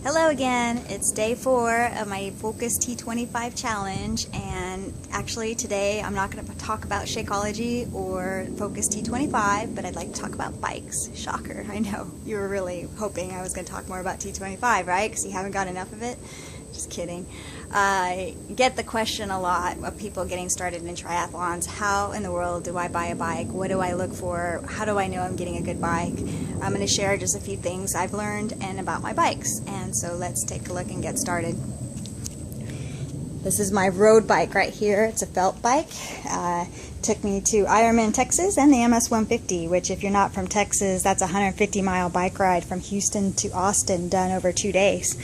Hello again, it's day 4 of my Focus T25 challenge, and actually today I'm not going to talk about Shakeology or Focus T25, but I'd like to talk about bikes. Shocker, I know. You were really hoping I was going to talk more about T25, right? Because you haven't got enough of it? Just kidding. I get the question a lot of people getting started in triathlons. How in the world do I buy a bike? What do I look for? How do I know I'm getting a good bike? I'm going to share just a few things I've learned and about my bikes. And so let's take a look and get started. This is my road bike right here. It's a felt bike. Took me to Ironman, Texas, and the MS 150, which if you're not from Texas, that's a 150-mile bike ride from Houston to Austin done over 2 days.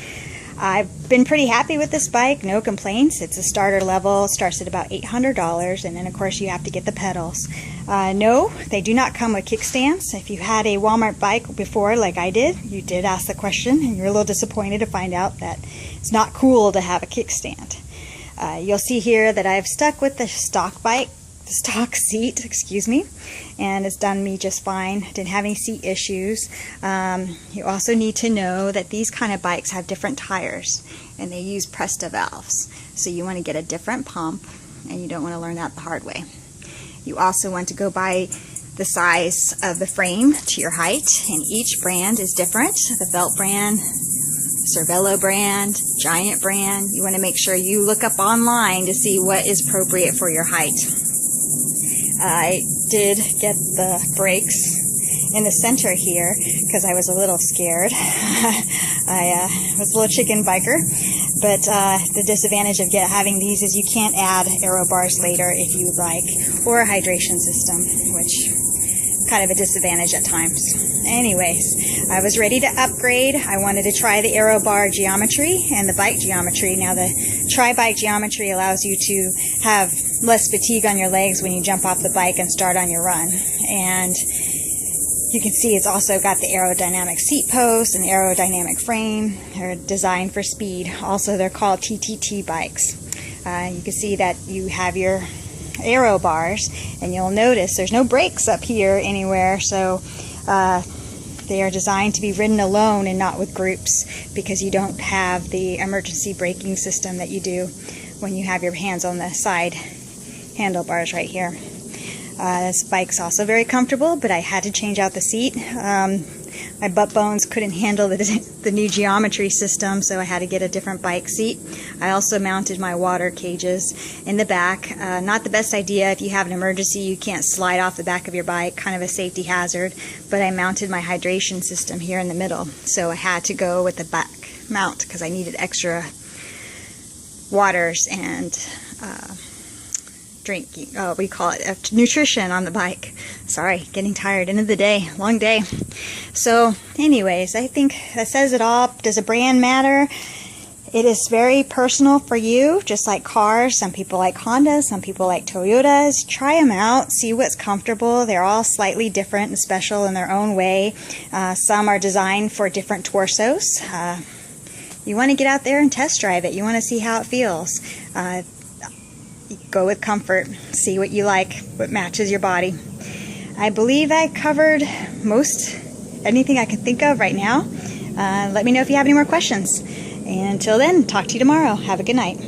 I've been pretty happy with this bike, no complaints. It's a starter level, starts at about $800, and then of course you have to get the pedals. No, they do not come with kickstands. If you had a Walmart bike before like I did, you did ask the question, and you're a little disappointed to find out that it's not cool to have a kickstand. You'll see here that I've stuck with the stock seat, excuse me, and it's done me just fine. Didn't have any seat issues. You also need to know that these kind of bikes have different tires, and they use Presta valves. So you want to get a different pump, and you don't want to learn that the hard way. You also want to go by the size of the frame to your height, and each brand is different. The Felt brand, Cervelo brand, Giant brand. You want to make sure you look up online to see what is appropriate for your height. I did get the brakes in the center here because I was a little scared. I was a little chicken biker, but the disadvantage of having these is you can't add aero bars later if you like, or a hydration system, which is kind of a disadvantage at times. Anyways, I was ready to upgrade. I wanted to try the aero bar geometry and the bike geometry. Now the tri-bike geometry allows you to have less fatigue on your legs when you jump off the bike and start on your run. And you can see it's also got the aerodynamic seat post and aerodynamic frame. They're designed for speed. Also, they're called TTT bikes. You can see that you have your aero bars, and you'll notice there's no brakes up here anywhere, so they are designed to be ridden alone and not with groups, because you don't have the emergency braking system that you do when you have your hands on the side handlebars right here. This bike's also very comfortable, but I had to change out the seat. My butt bones couldn't handle the new geometry system, so I had to get a different bike seat. I also mounted my water cages in the back. Not the best idea if you have an emergency. You can't slide off the back of your bike, kind of a safety hazard, but I mounted my hydration system here in the middle, so I had to go with the back mount because I needed extra waters and drinking, we call it nutrition on the bike. Sorry, getting tired, end of the day, long day. So anyways, I think that says it all. Does a brand matter? It is very personal for you, just like cars. Some people like Honda, some people like Toyotas. Try them out, see what's comfortable. They're all slightly different and special in their own way. Some are designed for different torsos. You want to get out there and test drive it. You want to see how it feels. Go with comfort, see what you like, what matches your body. I believe I covered anything I can think of right now. Let me know if you have any more questions. And until then, talk to you tomorrow. Have a good night.